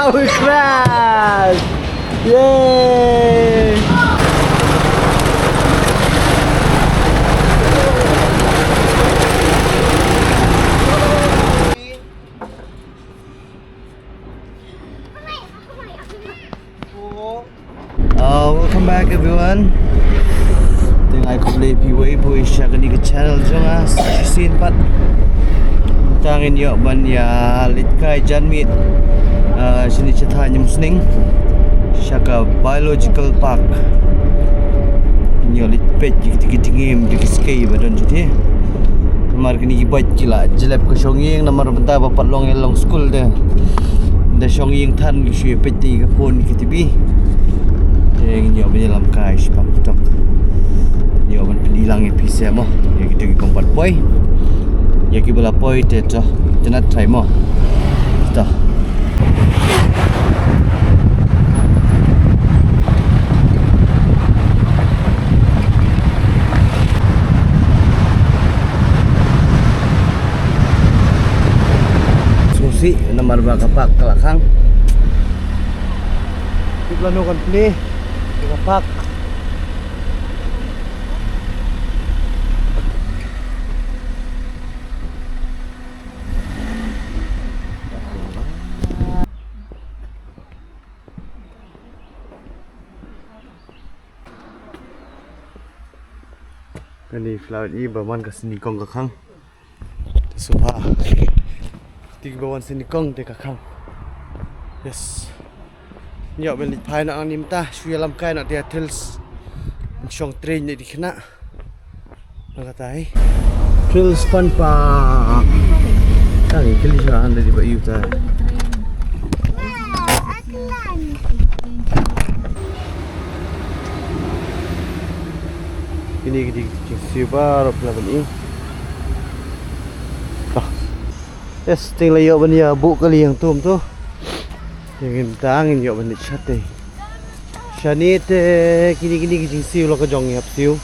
We crashed! Yay! Welcome back everyone. Then I could play Ri-Bhoi siya kani ka channel Jong scene pat. Tangin yo ban ya Leit kai janmit sini chatha Umsning siya ka biological park. Yo lit pet gitingim dikiskay badon jiti. Mar kini gibat kila jelap ke Shong namar benta bapak long long school de. Da Shong than gi pet ti ka phone ki TV. Yang nyo dalam kai spam stok. Nyo ban hilang episode mo. Ya kita gi kompat poi. Ya ki bola poi te to. Janat try mo. Kita. Susi nomor kapak kelakang. Kita no kan play. Kapak. Kani flower ini bawan ke sini kong kakang. Suha. Tiga bawan sini kong te kakang. Yes. Nyok balik pai nak ni mentah, suya lam kai nak dia thrills. Shong train ni dikena. Nak kata Thrills Fun Park. Tadi kali jalan dari Bayu ta. Ini kita siapa level ini. Yes, tinggal yo ban ya bu kali yang tum tu. Yang tangin yo ban chat. Shani te kini kijing siu lo ka Jong yap siu.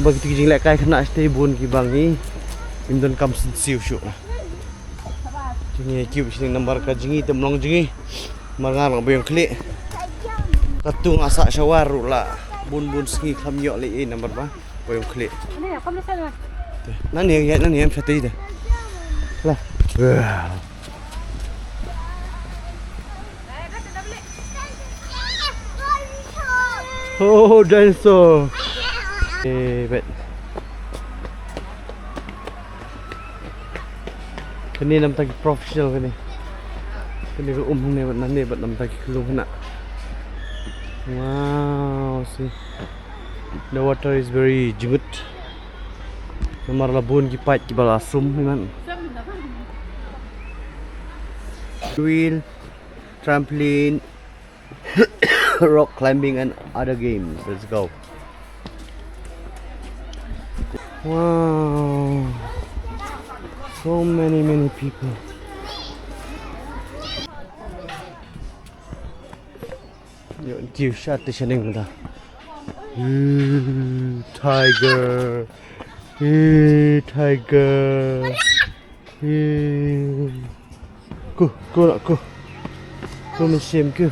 Bagi kijing lek kai kena stay bun ki bangi. Imdon kam sin siu syu. Jingi kiu sing number ka jingi temlong jingi. Mangan ngabeng klik. Katung asak syawaru la. Bun ski kam yo le number ba. Boyong klik. Ni kam le sala. Nani yang satu ide. Lah. Oh, Dinosaur. Bet. Kini nam tagi professional kini. Kini ke ni bat nani bat nam tagi kelung kena. Wow, see. The water is very jenggut. Nomor labun kipat ki balasum memang. Wheel, trampoline, rock climbing and other games. Let's go. Wow, so many people. Yo, you shot the shining with that. Tiger. Tiger. Go. Go mesin ke.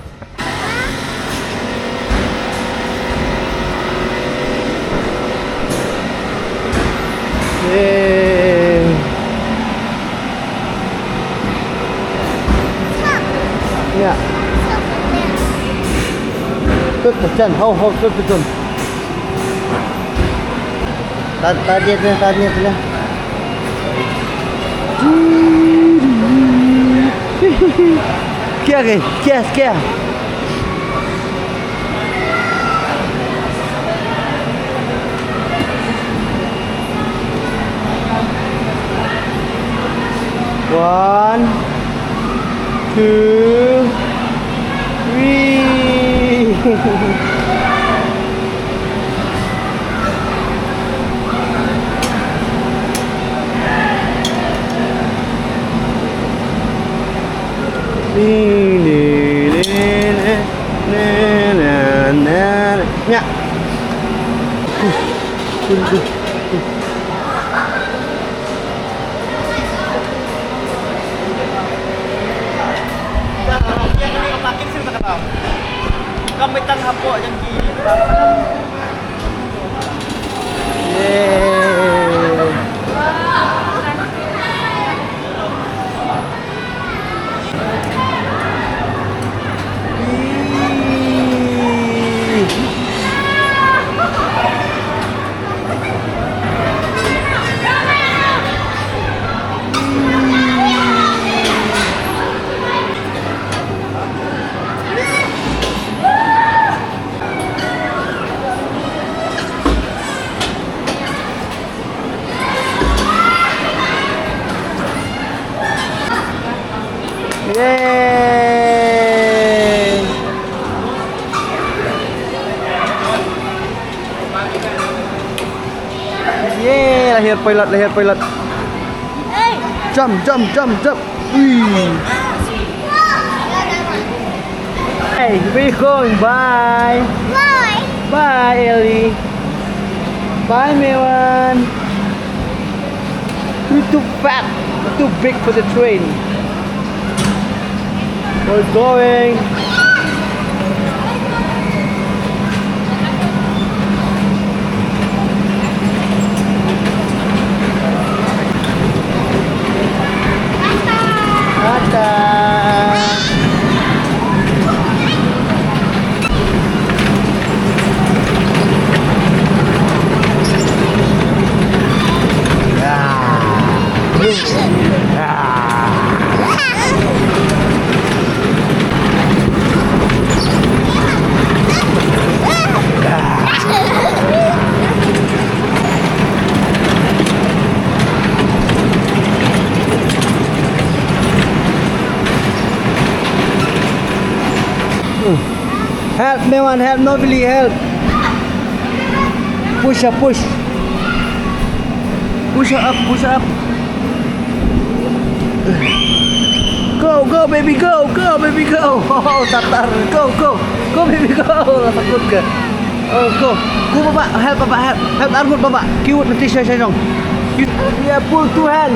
Ya. Kepecan, hau kepecan. Tadi lah. Kia. One, two, three. Nya. kami tang hapo yang gini. Yeay. Yeay. Yeay, lahir pilot, lahir pilot. Jump, jump, jump, jump. Wih. Hey, we're going. Bye. Bye. Bye, Ellie. Bye, Mewan. You're too fat, too big for the train. We're going. Help, Mewan, help, nobly help. Push up, push. Push her up, push her up. Go, go, baby, go, go, baby, go. Oh, tatar, go, go, go, baby, go. Takut ke? Oh, go, go, baba, help, baba, help Armut, baba. Cute nanti saya Jong. Yeah, pull two hand.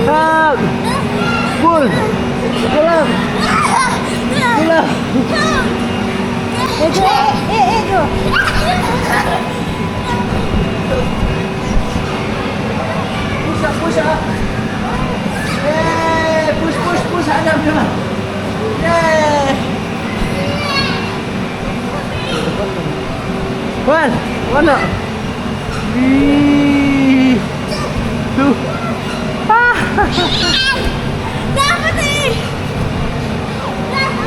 Help, pull, pull up, pull up. Go. Push up, push up. Hey, push, push, push. Adam, come. Yay. One up. 3, 2. Dapat ni.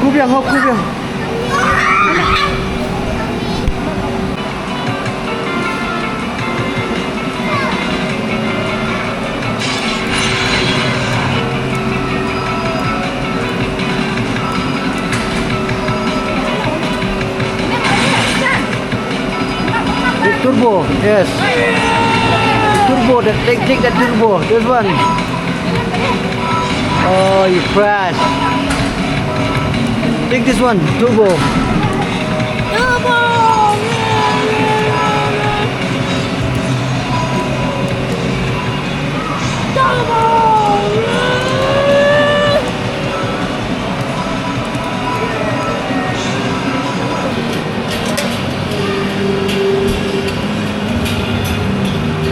Kubiang, hop, kubiang. Turbo, yes. Turbo, take that turbo. This one. Oh, you crashed. Take this one, turbo.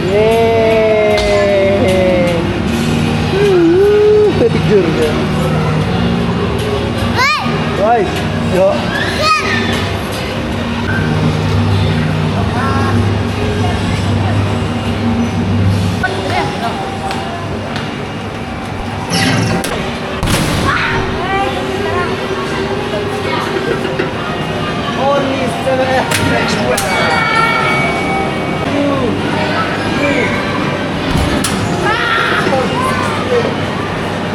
Yeay. Tidur dia. Right, yuk. Only 7 next weather. 2, 3.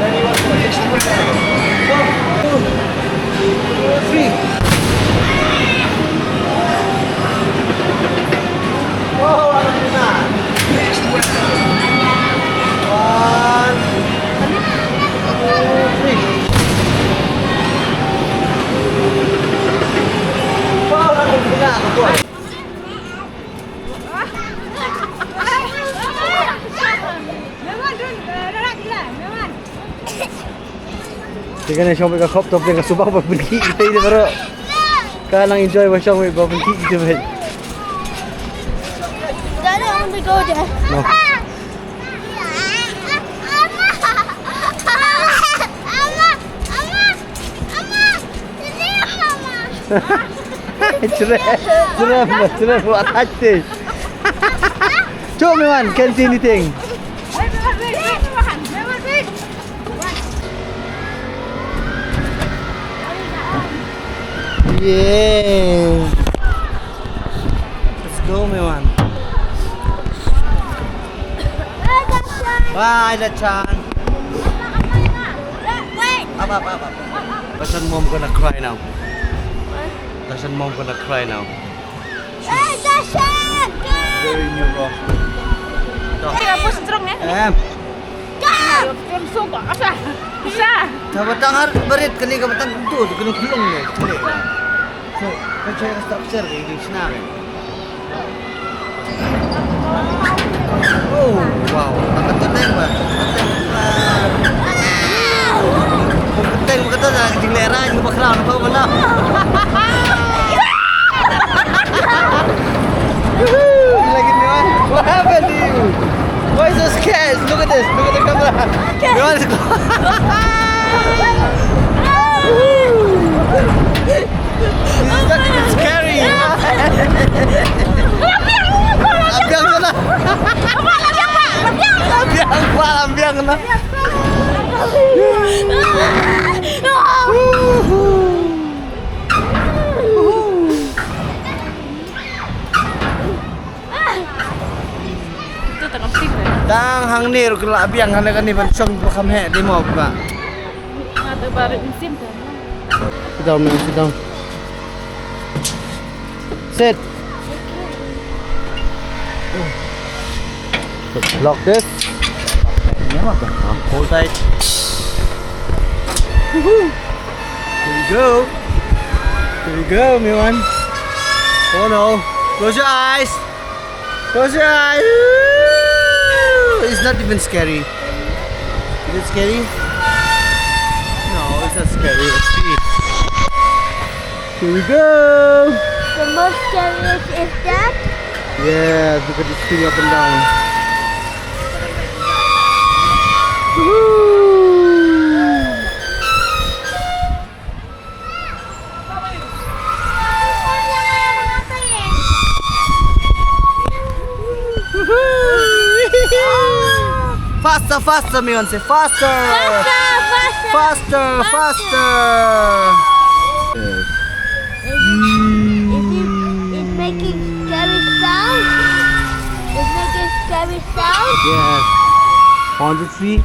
Then you want to next weather. 1, 2, 3. Oh, alhamdulillah. Next weather. 1, 2, 3. Oh, alhamdulillah. Betul. Thì cái này xong rồi có khóc tập thì có số bao bậc bình khí tây đi vào đó กำลัง enjoy ว่าช่องบอมันที่จะเป็น Daddy, I want to go there. No. Cerah buat hati. Cuk Miwan, can see anything? Yeah. Let's go Miwan. Bye Dachan. Wait. Up. Dachan mom gonna cry now. Dachan mom gonna cry now. Hey, Dashan! Very new rock. Apa strong ya? Strong suka apa? Bisa. Batang har berit kani ka batang tu kena kulung ni. Cile. So, kacau structure ni sina kan. Oh, wow. Takkan teng ba? Teng kata dah dilera ni bakra apa mana. Lagi ni man. What happened to you? Why so scared? Look at this. Look at the camera. You want to go? This is not even scary. Ambiang sana. Ambiang na. Itu tengah pink deh. Tang hang ni ru kala ambiang hana kan ni ban song bakam he di mo ba. Ada baru insim kan. Sit down, man. Sit down. Sit. Lock this. Hold tight. Here we go. Here we go, Miwan. Oh no. Close your eyes. Close your eyes. It's not even scary. Is it scary? No, it's not scary. Let's see. Here we go. The most scariest is that. Yeah, look at this thing up and down. Faster, faster, Mion, say faster. Faster. Yes. It's making scary sound. It's making scary sound. Yes. On the tree.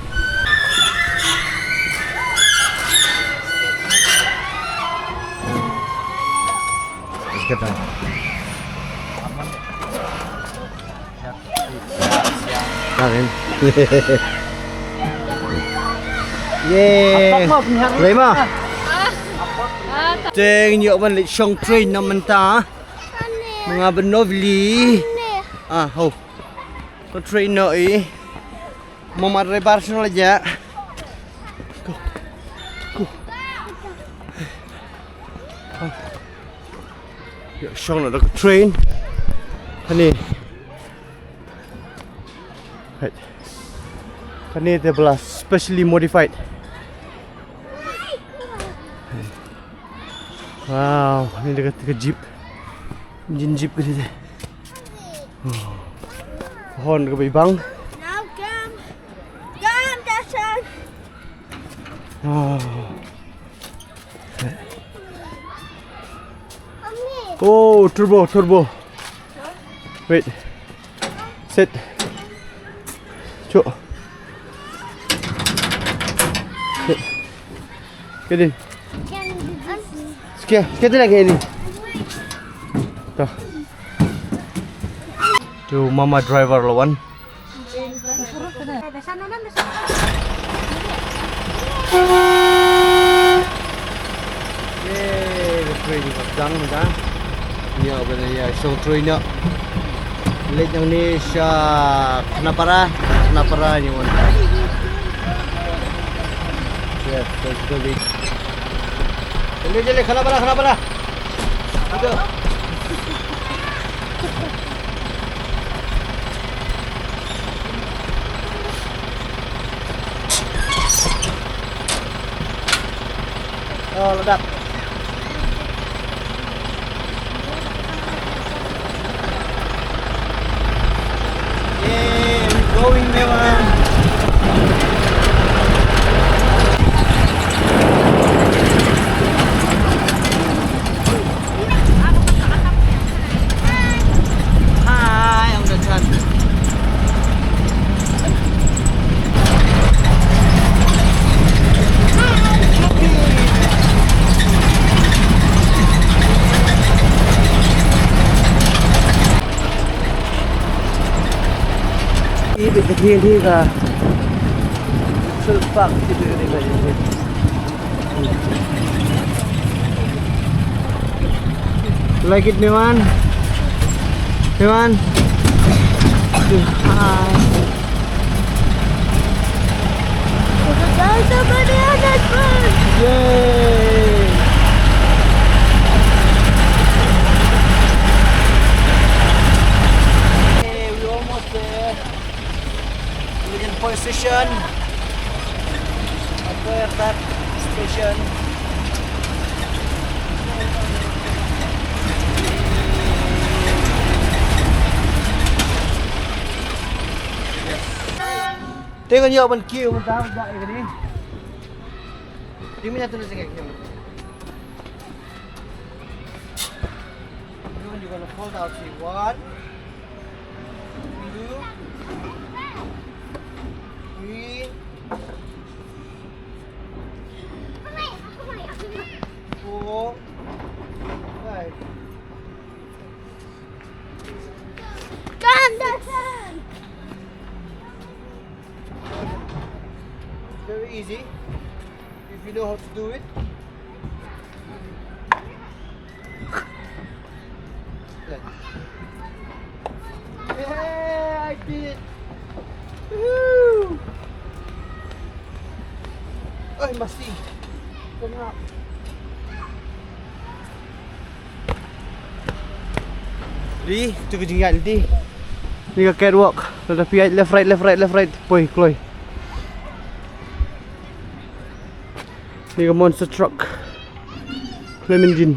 Let's get down. Narin. Yay. Lấy mà. Teng nhựa ban lịch Shong train naman ta. Mga benovli. Ah, ho. Ko train no eh. Mama reparation aja. Go. Ya Shong ada train. Kani. Right. Kani dia belas specially modified. Wow, ini dekat jeep. Engine jeep ke dia. Pohon ke bang. Now come, Dashan. Oh, turbo. Wait. Sit. Cuk. Sit. Get in. Sikit lagi ni. Dah. Tu mama driver lawan. Yeay, train ni padang dah. Ya benar ya, Shong train nak. Leit yang ni syak kenapa ni wan. Yes, let's go Leit. Jale kenapa? we go. Oh, ledak. Yeah, we're going, Mewan. Hi, ông Đền Thành. Ini bị cái thiên thi cả sân phẳng thì bị cái này vậy. Like it, Mewan? Mewan? Hi. There's a banana bird. Yay! Hey, we're almost there. We're in position. Up there, that station. Tengok ni open queue mentah enggak ya ni. Di mana tulis kayak gini? You're gonna fold out see 1 2 3 4 5. Dinosaur. Very easy if you know how to do it. Yeah, I did it. Woohoo! Oh, masih. Come up. Đi, từ cái chừng nhận đi. Đi cái catwalk. Rồi phía left right, left right, left right. Boy, Chloe. Đi cái monster truck. Flame engine.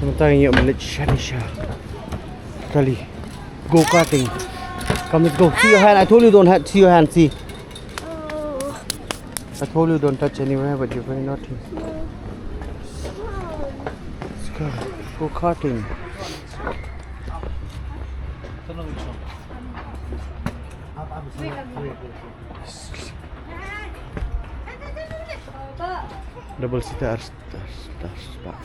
Chúng ta nghiệm lịch Shanisha. Kali. Go karting. Come, let's go. See your hand. I told you don't see your hand. See. Oh. I told you don't touch anywhere, but you're very naughty. Let's go. Go karting. Double seater spot.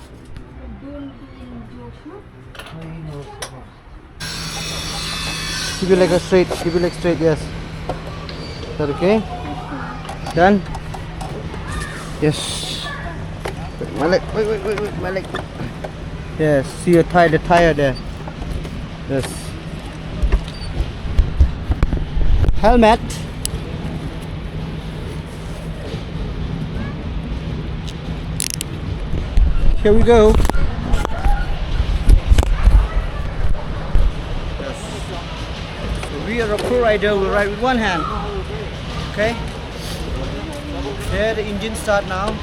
Keep your leg straight. Keep your leg straight. Yes. Is that okay? Done. Yes. Wait, my leg. Wait. My leg. Yes. See your the tire there. Yes. Helmet. Here we go. Yes. So we are a pro rider. We ride with one hand. Okay. There, the engine start now.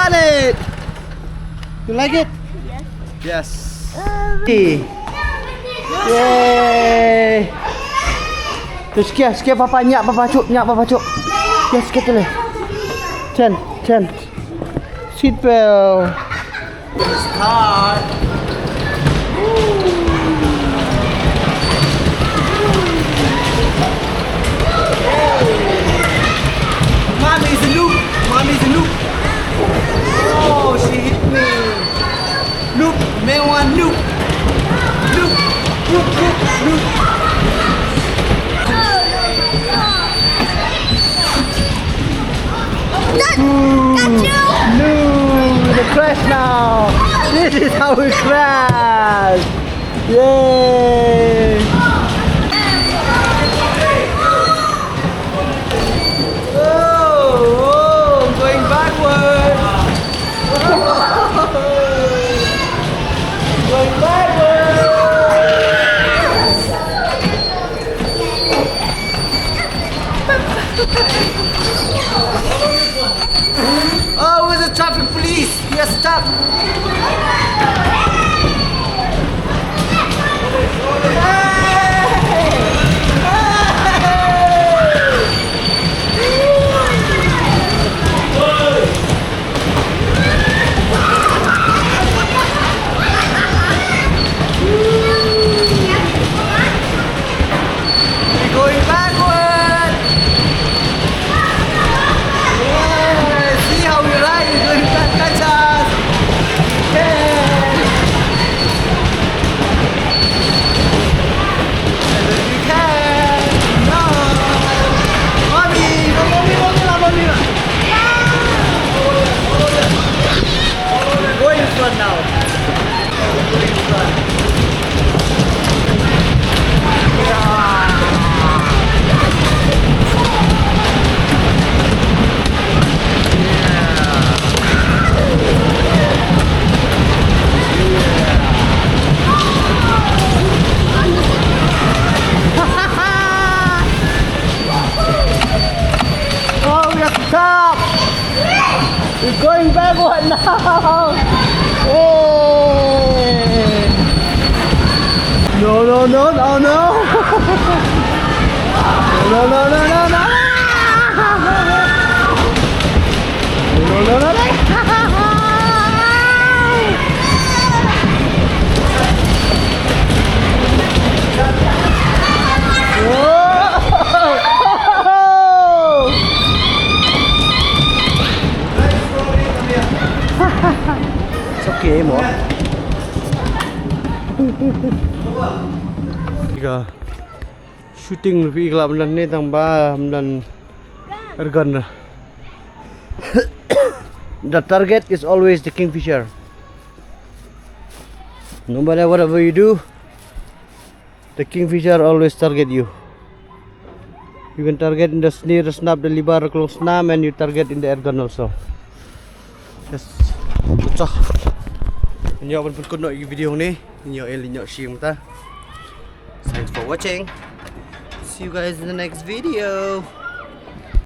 done it. You like it? Yes. Yes. Yay. Tu sikit papa nyak papa cuk. Yes, sikit boleh. Turn. Seat belt. Start. Mommy's a noob. Oh, she hit me. Noob, man one noob. Noob. No, the crash now. This is how we crash. Yay. Oh, I'm going backward. Going backward. Oh, where's the traffic police? He has stopped. Going backward. Yeah, see how we ride. You're going back, catch us. Yeah. You can. No. Mommy. Go in front now. Go in front. Oh, we have to stop! We're going backward now! Hey! No! No! It's okay mo. Iga shooting lebih iglap dan ni tang ba dan ergan. The target is always the kingfisher. No matter whatever you do, the kingfisher always target you. You can target in the snare, the snap, the libar, close snam, and you target in the ergan also. Yes. Pecah. Inyo pun kuno video ni. Inyo elinyo shim ta. Thanks for watching. See you guys in the next video.